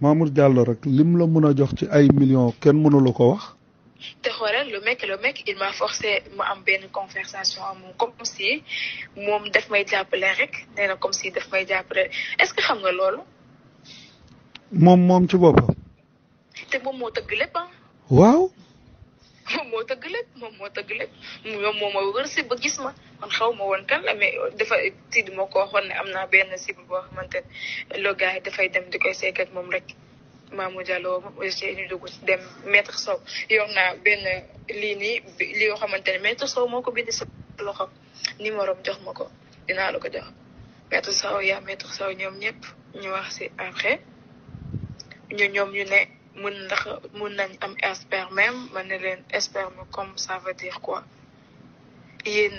Mamour Diallo rek lim la mën a jox ci ay millions kenn mënu la ko wax. te xoolal le mec il m'a forcé mu am benn conversation am moom comme si moom daf may jàppale rek nee na comme si daf may jàppale est-ce que xam nga loolu. moom ci boppam. te moom moo tëgg lépp ah. waaw. moom moo tëgg lépp moom moo ma wër si ba gis ma man xaw ma woon kan la mais dafa tidd ma ko waxoon ne am naa benn cible boo xamante ne le gars yi dafay dem di koy seek ak moom rek. Mamour Diallo moom aussi ñu dugg dem maître Sow yor naa benn lii nii li yoo xamante ne maître Sow moo ko bind si loxo numéro jox ma ko dinaa la ko jox maître Sow yaa maître Sow ñoom ñëpp ñu wax si après ñoom ñu ne mun nañ am sperme même ma ne leen sperme comme ça veut dire quoi yéen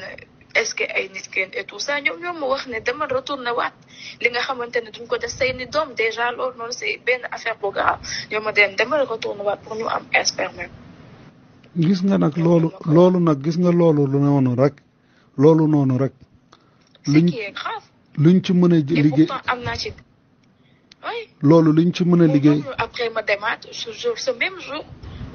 est-ce que ay nit kenn et tout ça ñoom ma wax ne dama retourné waat li nga xamante ne duñ ko def say ni doom déjà loolu noonu c'est benn affaire bu grave ñoom ma dama retourné waat pour ñu am sperme. gis nga nag loolu nag gis nga loolu noonu rek. luñ ci mën a liggéey am naa ci. oui loolu luñ ci mën a liggéey. après ma demaat ce même jour.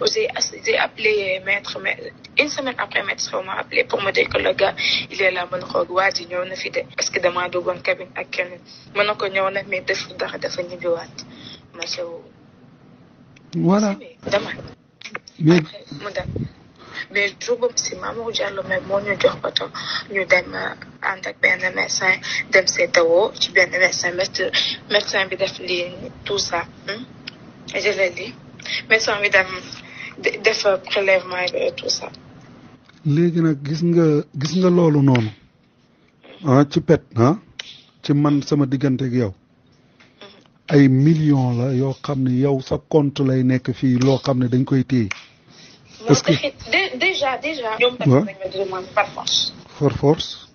J'ai appelé maître, mais une semaine après, maître m'a appelé pour me dire que le gars, il est là, mon rogouadi, nous on a fait parce que demain, nous avons cabine à Kenny. Mon oncle, nous on a mis des fous d'arrêt de finir de wat. Voilà. Demain. Mais, mais je veux si Mamour Diallo, mais mon nous dort pas tant. Nous dem avec ben médecin, dem c'est au, tu ben médecin, bi def tout ça. Et je l'ai dit. Médecin bi dem def prélèvement et tout ça. léegi nag gis nga loolu noonu ci pet ci man sama diggante ak yow ay millions la yoo xam ne yow sa compte lay nekk fii loo xam ne dañ koy téye. parce que déjà. ñoom tamit dañ ma demande par force.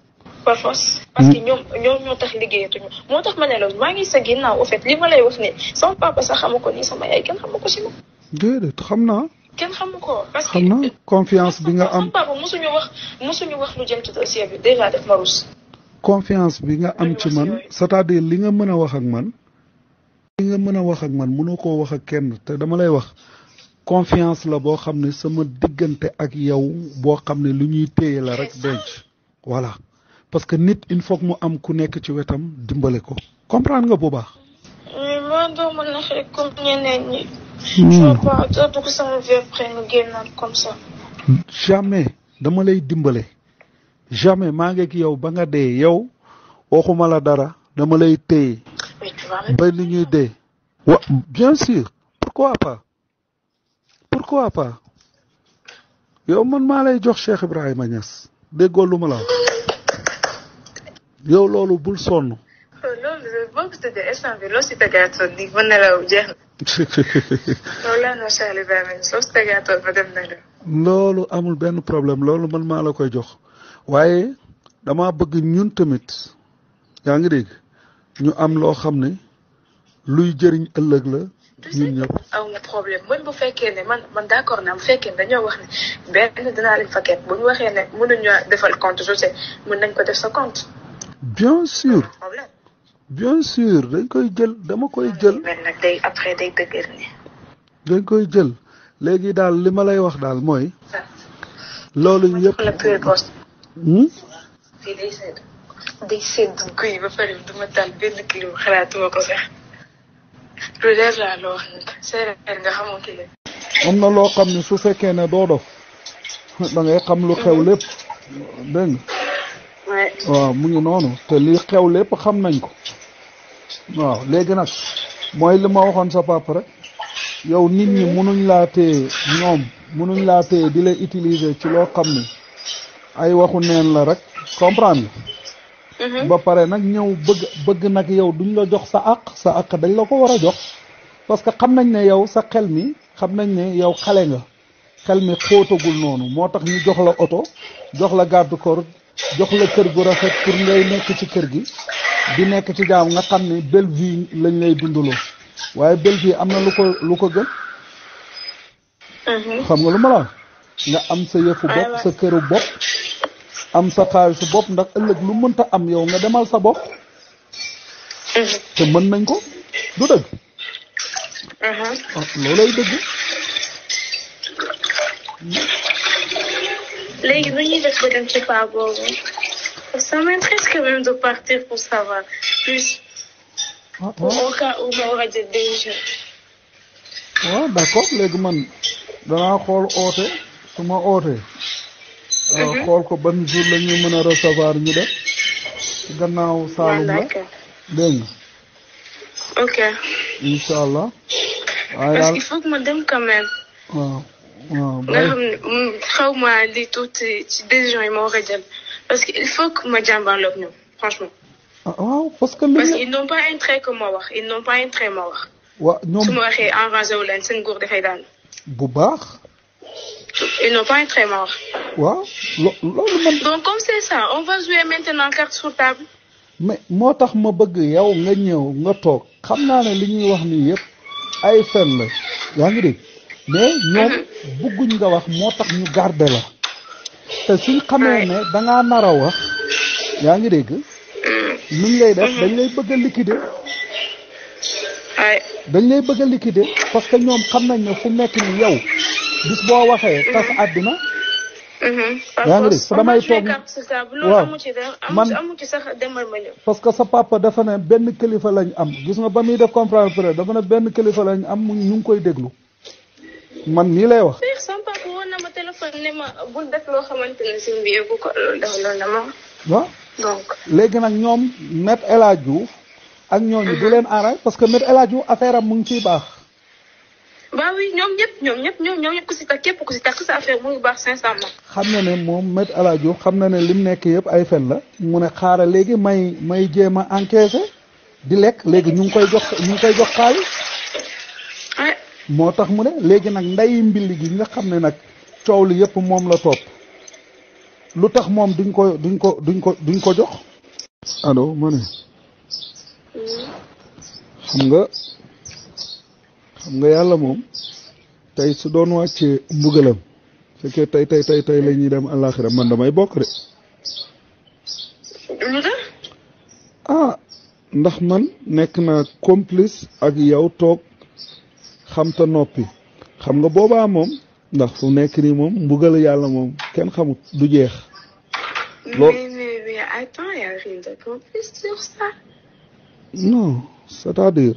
parce que ñoom ñoo tax liggéeyatuñu moo tax ma ne la maa ngi sa ginnaaw au fait li ma lay wax ni sama papa sax xamu ko nii sama yaay kenn xamu ko si moom. déedéet xam naa. kenn xamu ko parce que xam naa confiance bi nga am sama papa mosuñu wax lu jëm ci dossier bi déjà def ma rus. confiance bi nga am ci man c'est-à-dire li nga mën a wax ak man. mënoo koo wax ak kenn te dama lay wax confiance la boo xam ne sama diggante ak yow boo xam ne lu ñuy téye la rek denc voilà. parce que nit il faut que mu am ku nekk ci wetam dimbale ko comprendre nga bu baax. mais doo mën na xëy comme ñeneen ñi. je vois pas doo dugg sama vie après nga génnaat comme ça. jamais dama lay dimbale jamais maa ngi ak yow ba nga dee yow waxuma la dara dama lay téye. ba ni ñuy dee. bien sûr pourquoi pas yow man maa lay jox Cheikh Ibrahima Niass déggoo lu ma la wax. yow loolu bul sonn. loolu boo ko tëjee instant bi loo si tëggaatoon nii mën na la jeex na. loolu laa noo Cheikh Ibrahima soo si tëggaatoon ma dem na la. loolu amul benn problème loolu man maa la koy jox waaye dama bëgg ñun tamit yaa ngi dégg ñu am loo xam ne luy jëriñ ëllëg la. ñun ñëpp aw na problème man bu fekkee ne man d'accord naa bu fekkee ne dañoo wax ne benn dinaa leen fa bu ñu waxee ne mënuñu defal compte je sais mën nañ ko def sa compte. bien sûr dañ koy jël dama koy jël. mais nag après day dëgër ni. dañ koy jël léegi daal li ma lay wax daal mooy. loolu yëpp la plus grosse. fii day sedd guy ba pare du ma taal benn kilo xalaatuma ko sax. lu leer laa loo wax ne séeréer nga xamoo ki la. am na loo xam ne su fekkee ne doo dof da ngay xam lu xew lépp dégg nga. waaw mu ngi noonu te lii xew lépp xam nañ ko waaw léegi nag mooy li ma waxoon sa papa rek yow nit ñi munuñ laa téye di la utiliser ci loo xam ne ay waxu neen la rek comprendre ba pare nag ñëw bëgg nag yow duñ la jox sa àq dañ la ko war a jox parce que xam nañ ne yow sa xel mi xam nañ ne yow xale nga xel mi xóotagul noonu moo tax ñu jox la oto jox la garde corps jox la kër gu rafet pour ngay nekk ci kër gi di nekk ci jaam nga xam ne belle vie lañ lay dundaloo waaye belle vie am na lu ko gën. xam nga lu ma la nga am sa yëfu bopp sa këru bopp am sa xaalisu bopp ndax ëllëg lu mënta am yow nga demal sa bopp. te mën nañ ko du dëgg loolay dëgg. léegi nu ñuy def ba dem ci paa boobu ça m'intéresse quand même de partir pour savoir plus. au cas où ma war a jël décision. waaw d'accord léegi man danaa xool oote su ma ootee. xool ko ban jour la ñuy mën a recevoir ñu def ci gannaaw Saalum la dégg nga. ok. incha allah. waaye parce daal qu'il faut que ma dem quand même. waaw waaw. nga xam ne xaw ma li tuuti ci décision yi ma war a jël parce que il faut que ma jàmbaarloog ñoom franchement. waaw parce que. parce qu'ils n'ont pas intérêt que ma wax ils n'ont pas intérêt ma wax. waaw ñoom su ma waxee enragé wu leen seen nguur dafay daal. bu baax. ils n'ont pas intérêt ma wax. waaw loolu man. donc comme c'est ça on va jouer maintenant carte sur table. mais moo tax ma bëgg yow nga ñëw nga toog xam naa ne li ñuy wax nii yëpp ay fen la yaa ngi dégg mais ñoom bëgguñ nga wax moo tax ñu garder la te suñ xamee ne dangaa nar a wax yaa ngi dégg nuñ lay def dañ lay bëgg a liquider dañ lay bëgg a liquider parce que ñoom xam nañ ne fu nekk ni yow bis boo waxee tas àddina yaa ngi dégg damay toog waaw man amu ci sax demal ma ñëw parce que sa papa dafa ne benn kilifa lañ am gis nga ba muy def conférence presse dafa ne benn kilifa lañ am ñu ngi koy déglu man nii lay wax. sama papa woon na ma téléphone ne ma bul def loo xamante ne si mbiyeeku ko loolu dafa loolu la ma waaw donc léegi nag ñoom Maître El Hadji Diouf ak ñooñu du leen arrêté parce que Maître El Hadji Diouf affaire am mu ngi ciy baax. bah oui ñoom ñëpp ku si takk képp ku si takk sa affaire mu ngi baax sincèrement. xam na ne moom Maître El Hadji Diouf xam na ne lim nekk yëpp ay fen la mu ne xaaral léegi may jéem a encaissé di lekk léegi ñu ngi koy jox xaalis. moo tax mu ne léegi nag ndeyi mbilli gi nga xam ne nag coow li yëpp moom la topp lu tax moom duñ ko jox. allo ma ne xam nga yàlla moom tey su doon wàccee mbugalam fekkee tey la ñuy dem àllaaxira man damay bokk de. ndax man nekk naa complice ak yow toog xam ta noppi xam nga boobaa moom ndax fu nekk nii moom mbugal yàlla moom kenn xamut du jeex. mais attends, y a rien de complice sur ça. non c'est-à-dire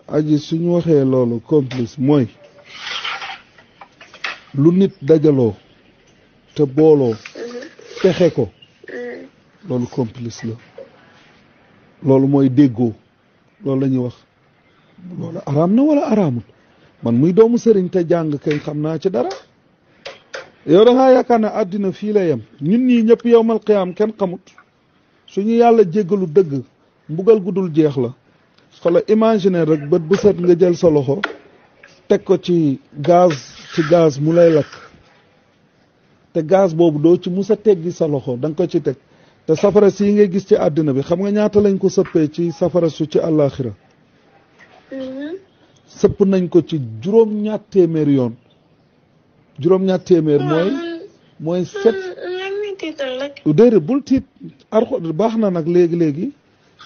aji suñu waxee loolu complice mooy lu nit dajaloo te booloo fexe ko loolu complice la loolu mooy déggoo loolu la ñuy wax loolu araam na wala araamul man muy doomu sëriñ te jàng kay xam naa ci dara yow da ngaa yaakaar ne àddina fii la yem ñun ñii ñëpp yowmal qiyaam kenn xamut suñu yàlla jéggalu dëgg mbugal gudul jeex la xoolal imaginer rek bët bu set nga jël sa loxo teg ko ci gaz mu lay lakk te gaz boobu doo ci musa teggi sa loxo da nga ko ci teg te safara si ngay gis ci àddina bi xam nga ñaata lañ ko sëppee ci safara su ci àllaaxira sëpp nañ ko ci juróom-ñaar téeméer yoon juróom-ñaar téeméer mooy set déedéet bul tiit arxo baax na nag léegi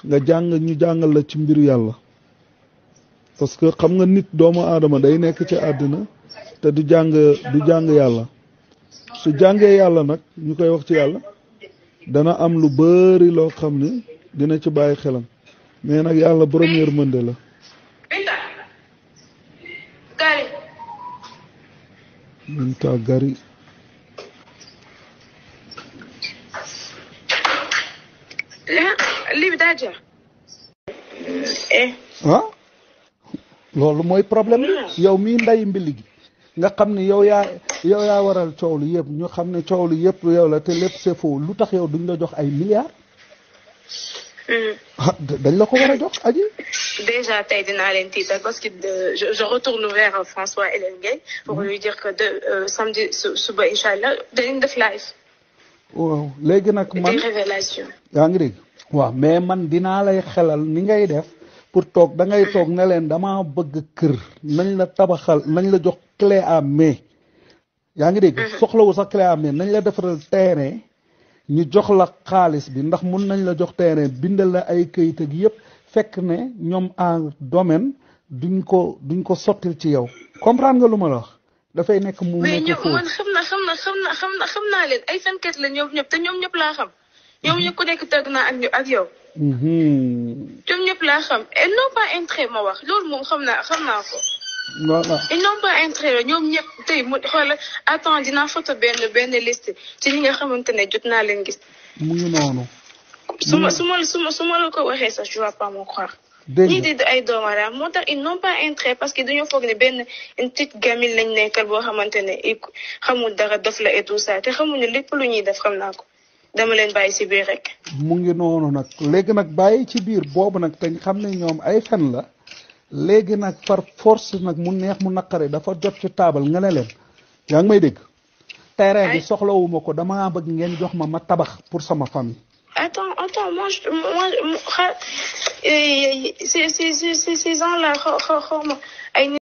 nga ñu jàngal la ci mbiru yàlla parce que xam nga nit doomu aadama day nekk ci àddina te du jàng yàlla su jàngee yàlla nag ñu koy wax ci yàlla dana am lu bari loo xam ne dina ci bàyyi xelam mais nag yàlla borom yërmande la. Minta Gari. loolu mooy problème yow mii nday mbili gi nga xam ne yow yaa waral coow li yëpp ñu xam ne coow li yëpp yow la te lépp c'est faux lu tax yow duñ la jox ay milliards. dañ la ko war a jox aji. déjà tey dinaa leen tiital parce que je retourne vers François Hélène Gueye pour lui dire que samedi suba incha allah dañu def live. waaw léegi nag man des révélations. yaa ngi dégg. waaw mais man dinaa lay xelal ni ngay def pour toog da ngay toog ne leen damaa bëgg kër nañ la tabaxal nañ la jox clé à main. yaa ngi dégg. soxlawu sax clé à main nañ la defaral terrain ñu jox la xaalis bi ndax mun nañ la jox terrain bindal la ay këyit ak yëpp fekk ne ñoom en domaine duñ ko sottil ci yow comprendre nga lu ma la wax dafay nekk mu nekk foofu. mais xam naa leen ay fenkat la ñoom ñëpp te ñoom ñëpp laa xam ñoom ñëpp ku nekk tëgg naa ak yow. ñoom ñëpp laa xam et non pas intérêt ma wax loolu moom xam naa ko. voilà ils n'ont pas intérêt ñoom ñëpp tey mu xoolal attends dinaa photo benn liste ci ñi nga xamante ne jot naa leen gis. mu ngi noonu. su ma la ko waxee sax je vais pas me croire. ñii di ay doomaram moo tax ils n'ont pas intérêt parce que dañoo foog ne benn une petite gamine lañ nekkal boo xamante ne xamul dara dof la et tout ça te xamuñu lépp lu ñuy def xam naa ko dama leen bàyyi ci biir rek. mu ngi noonu nag léegi nag bàyyi ci biir boobu nag te xam ne ñoom ay fen la. léegi nag par force nag mu neex mu naqare dafa jot ci taabal nga ne leen yaa ngi may dégg terrain bi soxlawuma ko dama bëgg ngeen jox ma tabax pour sama famille. Attends, moi ces gens là